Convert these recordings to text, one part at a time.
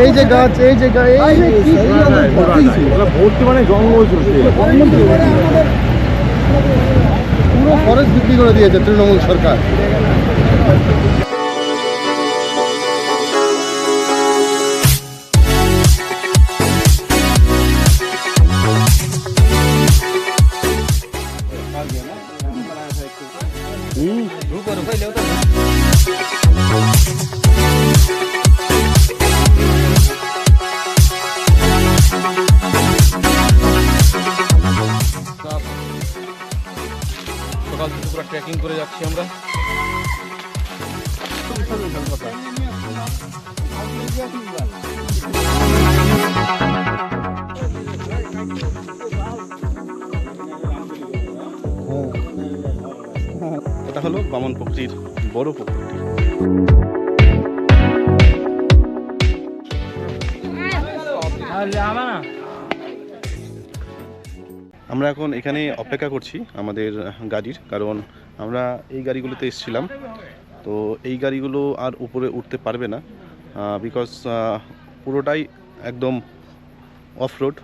এই যে গাছ, এই যে ভর্তি মানে জঙ্গল চলছে, পুরো ফরেস্ট বিক্রি করে দিয়েছে তৃণমূল সরকার। সকাল থেকে পুরো ট্রেকিং করে যাচ্ছি আমরা। এটা হলো বামন পুকুরির বড় পুকুরটি। আমরা এখন এখানে অপেক্ষা করছি আমাদের গাড়ির, কারণ আমরা এই গাড়িগুলোতে এসেছিলাম, তো এই গাড়িগুলো আর উপরে উঠতে পারবে না, বিকজ পুরোটাই একদম অফ রোড।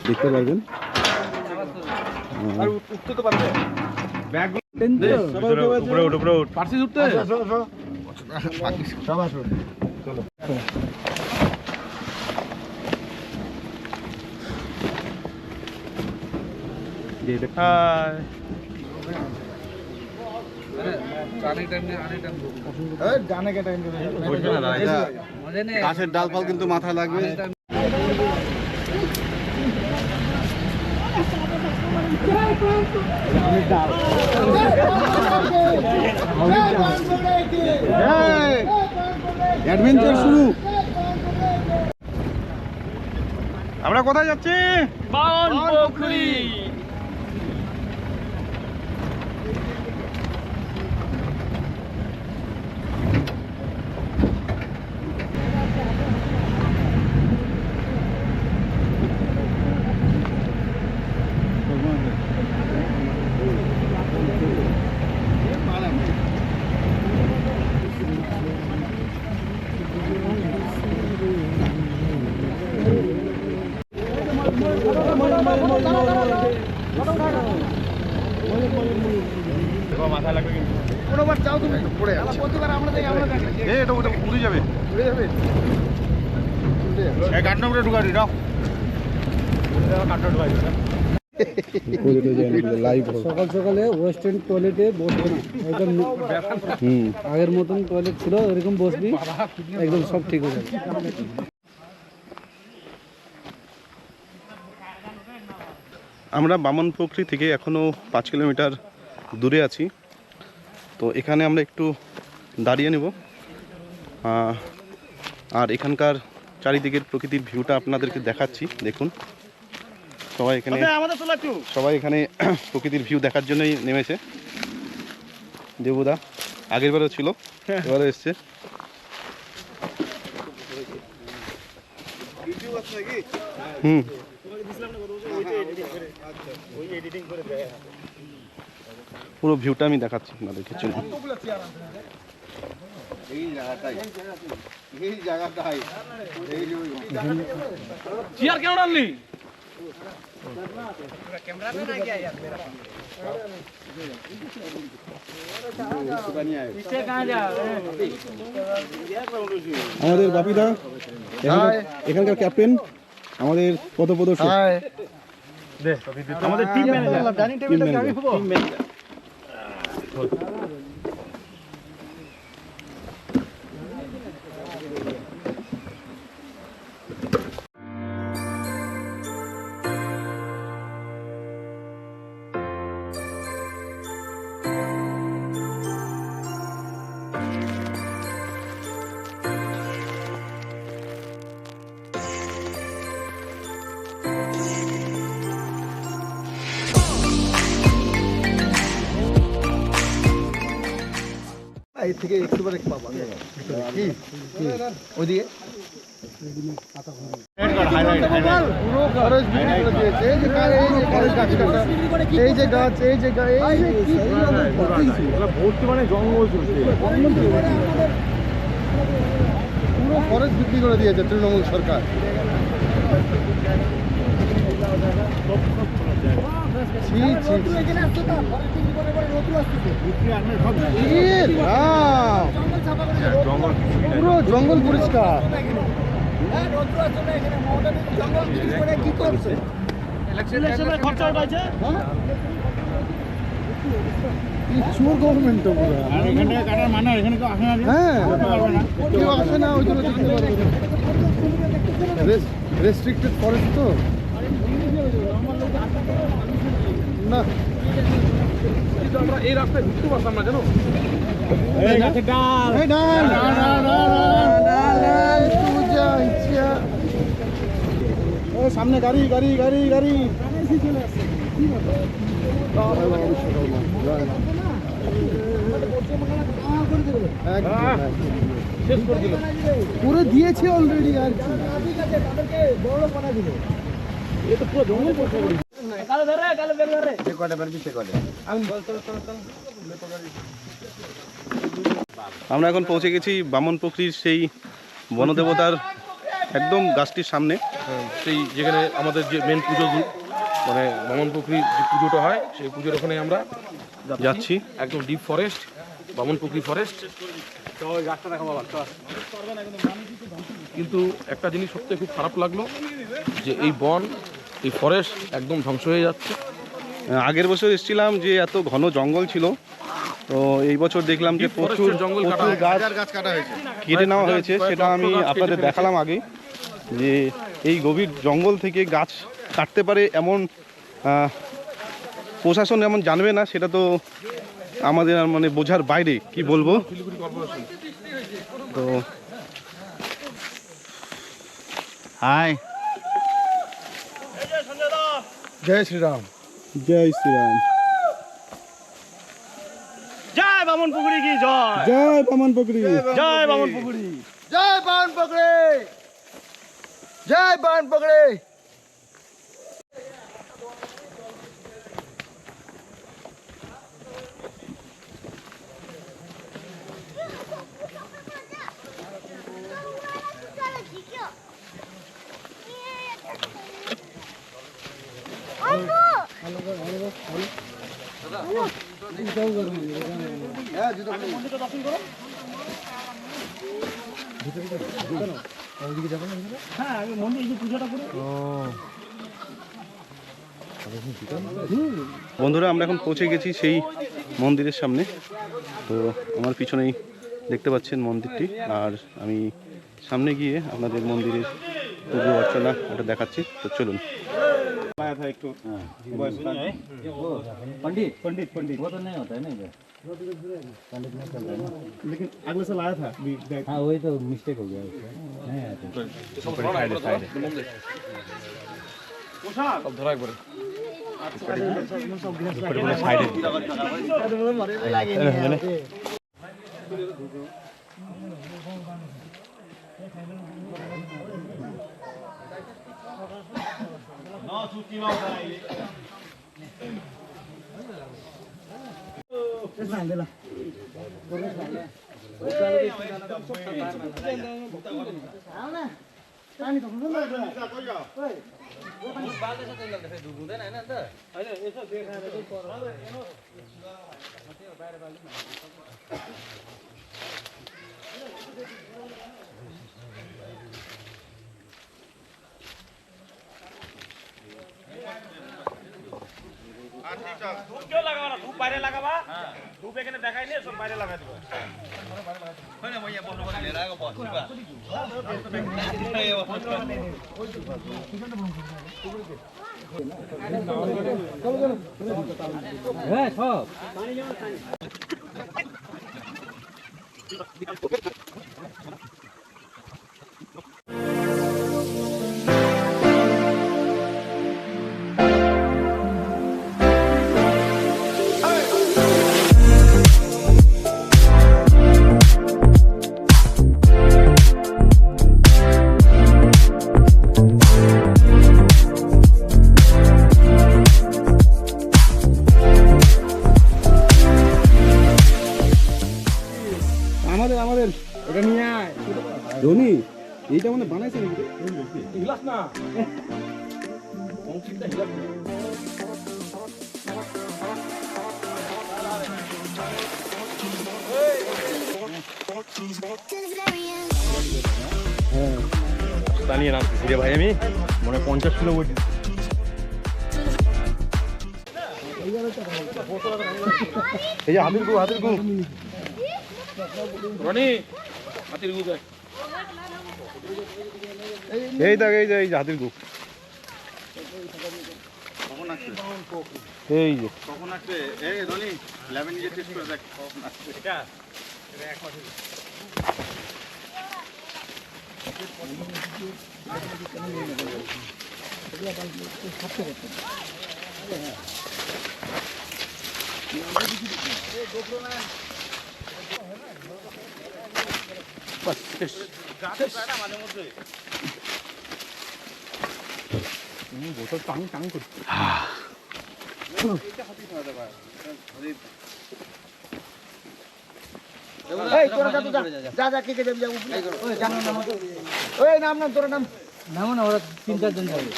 দেখতে পারবেন উঠতে তো পারবে, পারছিস উঠতে? চলো গাছের ডালপাল কিন্তু মাথায় লাগবে। অ্যাডভেঞ্চার শুরু। আমরা কোথায় যাচ্ছি? বামন পুকুরি। মাথা লাগবে কিন্তু কোনোবার চাও তুমি পড়ে যাচ্ছে, প্রতিবার আমরা দেখি আমরা দেখি এটা ওটা উড়ে যাবে এই কান্নামরে ঢুকাড়ি দাও কান্না ঢুকাই দাও। সকাল সকালে ওয়েস্টার্ন টয়লেটে বসবে না, একদম আগের মতন টয়লেট ছিল এরকম বসবি, একদম সব ঠিক হয়ে যাবে। আমরা বামন পুকুরি থেকে এখনও 5 কিলোমিটার দূরে আছি, তো এখানে আমরা একটু দাঁড়িয়ে নেব, আর এখানকার চারিদিকের প্রকৃতির ভিউটা আপনাদেরকে দেখাচ্ছি। দেখুন সবাই এখানে প্রকৃতির ভিউ দেখার জন্যই নেমেছে। দেবুদা আগের বারেও ছিল, এবারে এসছে। পুরো ভিউটা আমি দেখাচ্ছি আপনাদেরকে, চলুন। চেয়ার কেন ডাললি? আমাদের বাপিদা এখানকার ক্যাপ্টেন, আমাদের পথপ্রদর্শক, আমাদের টিম ম্যানেজার। সাইড থেকে একটু করে পাবা কি ওইদিকে পুরো ফরেস্ট বিক্রি করে দিয়েছে। এই যে ফরেস্ট গাছ কাটা, এই যে গাছ, এই যে ভর্তি মানে জঙ্গল চলছে, পুরো ফরেস্ট বিক্রি করে দিয়েছে তৃণমূল সরকার। পুরো জঙ্গল পরিষ্কার। চোর গভর্নমেন্ট তো পুরো। হ্যাঁ কেউ আসে না, ওই জন্য দেখতে পারবে রেস্ট্রিক্টেড ফরেস্ট তো না। এই রাস্তায় ঢুকতে পারতাম না জানো। সামনে গাড়ি গাড়ি গাড়ি গাড়ি পুরো দিয়েছে অলরেডি আর কি। আমরা এখন পৌঁছে গেছি বামনপুকুরির সেই বনদেবতার একদম গাছটির সামনে, সেই যেখানে আমাদের যে মেন পুজো মানে বামনপুকুরির যে পুজোটা হয় সেই পুজোর ওখানে আমরা যাচ্ছি। একদম ডিপ ফরেস্ট, বামনপুকুরি ফরেস্ট। কিন্তু একটা জিনিস সত্যি খুব খারাপ লাগলো যে এই বন, এই ফরেস্ট একদম ধ্বংস হয়ে যাচ্ছে। আগের বছর এসেছিলাম যে এত ঘন জঙ্গল ছিল, তো এই বছর দেখলাম যে প্রচুর জঙ্গল গাছ কাটা হয়েছে, কেটে নেওয়া হয়েছে। সেটা আমি আপনাদের দেখালাম আগে, যে এই গভীর জঙ্গল থেকে গাছ কাটতে পারে এমন প্রশাসন এমন জানবে না, সেটা তো আমাদের মানে বোঝার বাইরে, কি বলবো। তো হাই, জয় শ্রীরাম, জয় শ্রীরাম, জয় বামনপুকুরি কি জয়, জয় বামনপুকুরি, জয় বামনপুকুরি, জয় বামনপুকুরি, জয় বামনপুকুরি। হ্যাঁ আমি মন্দির এই যে পুজোটা করি। বন্ধুরা আমরা এখন পৌঁছে গেছি সেই মন্দিরের সামনে। তো আমার পিছনেই দেখতে পাচ্ছেন মন্দিরটি, আর আমি সামনে গিয়ে আপনাদের মন্দিরের পুজো অর্চনা এটা দেখাচ্ছি। তো চলুন। पंडित पंडित पंडित वो तो नहीं होता है ना इधर, पंडित नहीं चलता है ना, लेकिन अगले साल आया था। हाँ वही तो मिस्टेक हो गया उसका, नहीं आया সব ধরা একবারে। धूप क्यों लगावा ना, धूप बाहर लगावा, धूप एक ने देखा ही नहीं, सब बाहर लगा दो। है सब ধোনি এইটা মানে বানাইছে নাকি? হিলাস না নিয়ে নামতেছি রে ভাই আমি মনে 50 কিলো ওয়েট এই যে হাতির গু রনি হাতির গু দেখ এই দেখ এই যে হাতির গু এই যে কখন আসবে এই রনি ল্যাবে নিজে টেস্ট করে দেখ কখন আসবে এটা বোতল টাং টাং করছে এই তোরা যা কে যাবি যা ওই জানো নাম ওই নাম তোর নাম নামো না, ওরা 3-4 জন যাবে।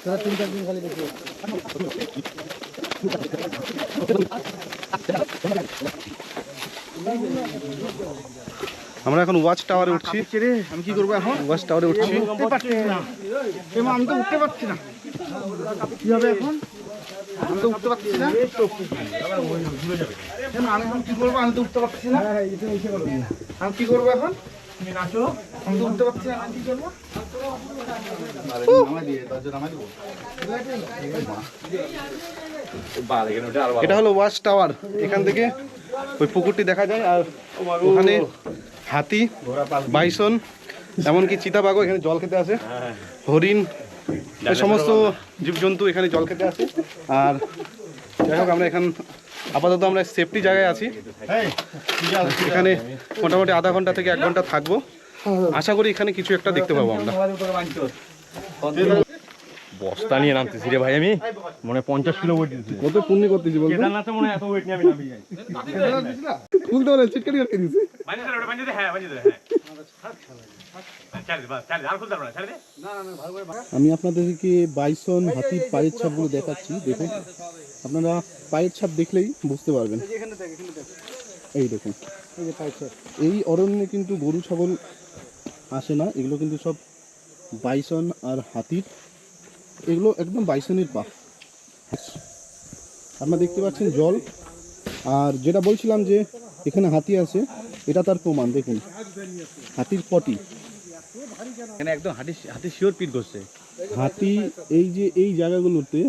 তোরা 3-4 দিন খালি দেখি। আমরা এখন ওয়াচ টাওয়ারে উঠছি। আমি কি করবো এখন? ওয়াচ টাওয়ারে উঠছি। আমি তো উঠতে পারছি না। কি হবে এখন? আমি তো উঠতে পারছি না। আমি এখন কি করবো? আমি তো উঠতে পারছি না। আমি কি করবো এখন? আমি তো উঠতে পারছি না। আমি কি করবো? এটা হলো ওয়াচ টাওয়ার। এখান থেকে ওই পুকুরটি দেখা যায়, আর ওখানে হাতি, বাইসন, এমনকি চিতাবাঘও এখানে জল খেতে আসে, হরিণ, এই সমস্ত জীবজন্তু এখানে জল খেতে আসে। আর যাই হোক, আমরা এখন আপাতত আমরা সেফটি জায়গায় আছি। এখানে মোটামুটি আধা ঘন্টা থেকে 1 ঘন্টা থাকবো। আশা করি এখানে কিছু একটা দেখতে পাবো আমরা। বস্তা নিয়ে নামতেছি রে ভাই আমি মনে 50 কিলো ওয়েট দিতেছি কত পুণ্য করতেছি বলতো? কেদারনাথে মনে এত ওয়েট নিয়ে আমি নামি যাই খুলতে পারে চিটকারি করে দিয়েছি। বানিয়ে দে ওটা বানিয়ে দে হ্যাঁ বানিয়ে দে হ্যাঁ চাল দে বাস চাল দে আর খুলতে পারবে না চাল দে আমি আপনাদেরকে বাইসন, হাতির পায়ের ছাপগুলো দেখাচ্ছি। দেখুন, আপনারা পায়ের ছাপ দেখলেই বুঝতে পারবেন। এই দেখুন, এই অরণ্যে কিন্তু গরু ছাগল আসে না, এগুলো কিন্তু সব বাইসন আর হাতির। এগুলো একদম বাইসনের পা। আপনারা দেখতে পাচ্ছেন জল। আর যেটা বলছিলাম যে এখানে হাতি আছে, এটা তার প্রমাণ। দেখুন, হাতির পটি। এখানে একদম হাতি শিওর পিট করছে হাতি এই যে এই জায়গাগুলোতে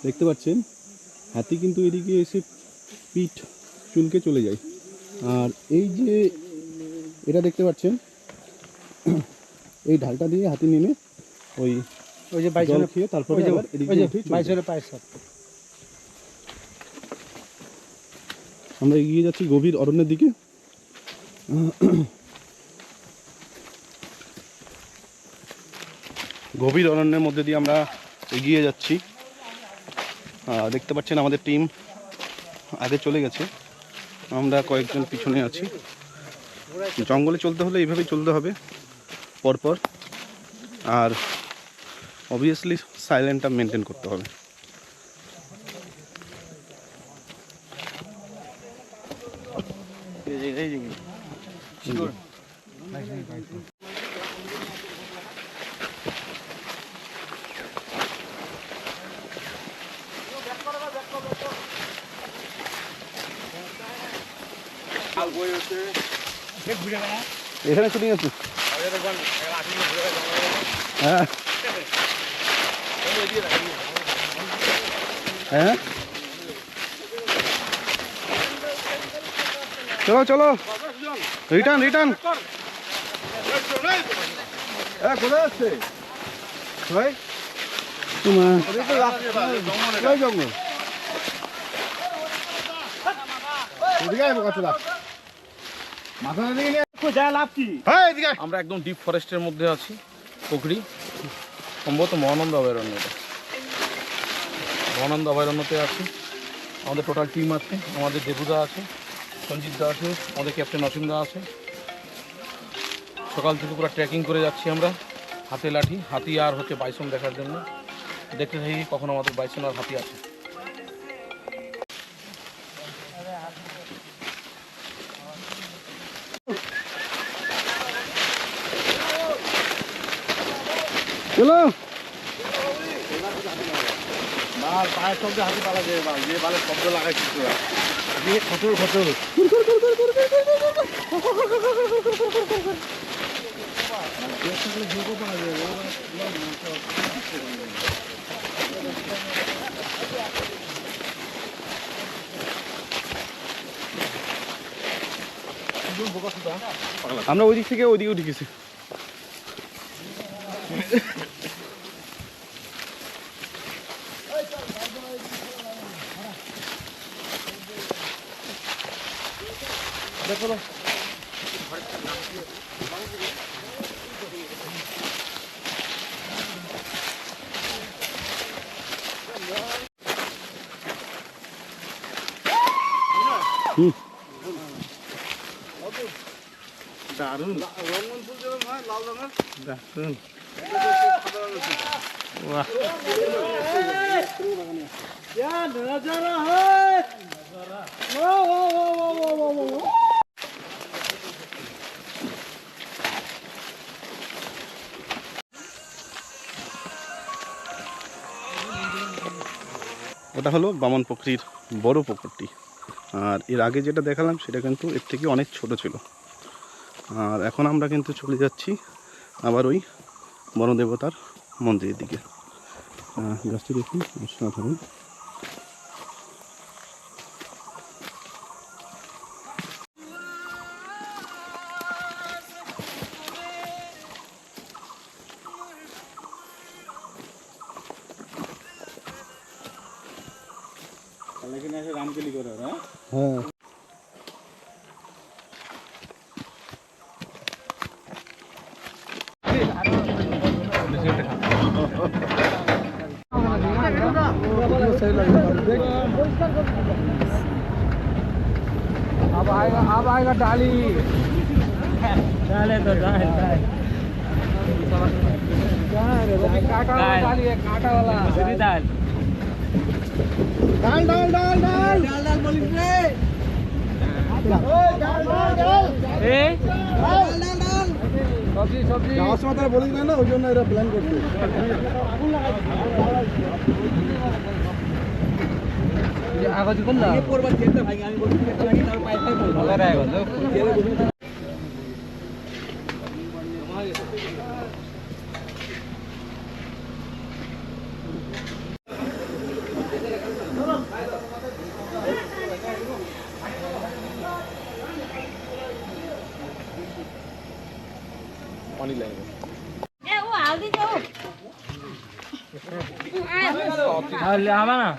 দেখতে পাচ্ছেন, হাতি কিন্তু এদিকে এসে পিঠ চুলকে চলে যায়। আর এই যে এটা দেখতে পাচ্ছেন, এই ঢালটা দিয়ে হাতি নেমে ওই ওই যে জল বাইসনের খেয়ে তারপরে আবার এদিকে উঠে চলে যায়। বাইসনের পায়ের ছাপ। আমরা এগিয়ে যাচ্ছি গভীর অরণ্যের দিকে। গভীর অরণ্যের মধ্যে দিয়ে আমরা এগিয়ে যাচ্ছি। দেখতে পাচ্ছেন আমাদের টিম আগে চলে গেছে, আমরা কয়েকজন পিছনে আছি। জঙ্গলে চলতে হলে এইভাবেই চলতে হবে পরপর, আর অবভিয়াসলি সাইলেন্টটা মেনটেন করতে হবে। এখানে শুটিং আছে। হ্যাঁ হ্যাঁ, চলো চলো, রিটার্ন রিটার্ন। কোথায় আসছে ভাই? জঙ্গল আমরা একদম ডিপ ফরেস্টের মধ্যে আছি। পুকুরি সম্ভবত মহানন্দ অভয়ারণ্য। এটা মহানন্দ অভয়ারণ্যতে আছি। আমাদের টোটাল টিম আছে। আমাদের দেবুদা আছে, সঞ্জিত দা আছে, আমাদের ক্যাপ্টেন অসীম দা আছে, সকাল থেকে পুরো ট্রেকিং করে যাচ্ছি আমরা, হাতে লাঠি, হাতি আর হচ্ছে বাইসন দেখার জন্য। দেখতে থাকি কখন আমাদের বাইসন আর হাতি আছে। চলো পায়ের শব্দে হাতি পালা যায়, যে বালের শব্দ লাগাই কিছু দিয়ে খচর খচর। আমরা ওই দিক থেকে ওইদিকে উঠে গেছি। দারুন রঙন ফুল যেরকম হয় লাল রঙের, দারুন। ওটা হলো বামন পুকুরির বড় পুকুরটি, আর এর আগে যেটা দেখালাম সেটা কিন্তু এর থেকে অনেক ছোট ছিল। আর এখন আমরা কিন্তু চলে যাচ্ছি আবার ওই বনদেবতার মন্দিরের দিকে। গাছটি দেখুন অসাধারণ। রামকেলি করে, হ্যাঁ হ্যাঁ अब आएगा डाली डाले तो डाल काटा वाला डाली है, काटा वाला दाल डाल डाल डाल डाल डाल डाल बोली रे डाल डाल डाल ए डाल डाल डाल सब्जी सब्जी যাওয়ার সময় তারা বলি না, ওই জন্য এরা প্ল্যান করতে। আগে যখন না ये পড়বা খেতে ভাই, আমি বলি খেতে লাগি তার পাইপাই বল ভালো রে গো খেলে বলি पानी लाएंगे। ए वो हल्दी दो ले आवा ना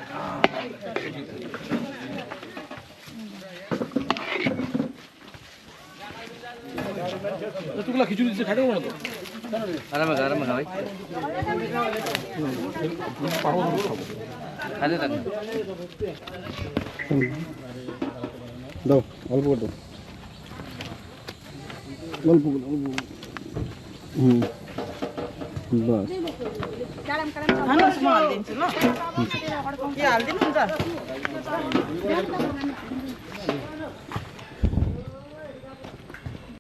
तुगला खिचड़ी से खाते हो ना तो गरम खा भाई खाते तक দাও অল্প করে দাও, অল্প করে অল্প। বাস गरम गरम हनुस माल दिन्छु ल के हाल्दिनु हुन्छ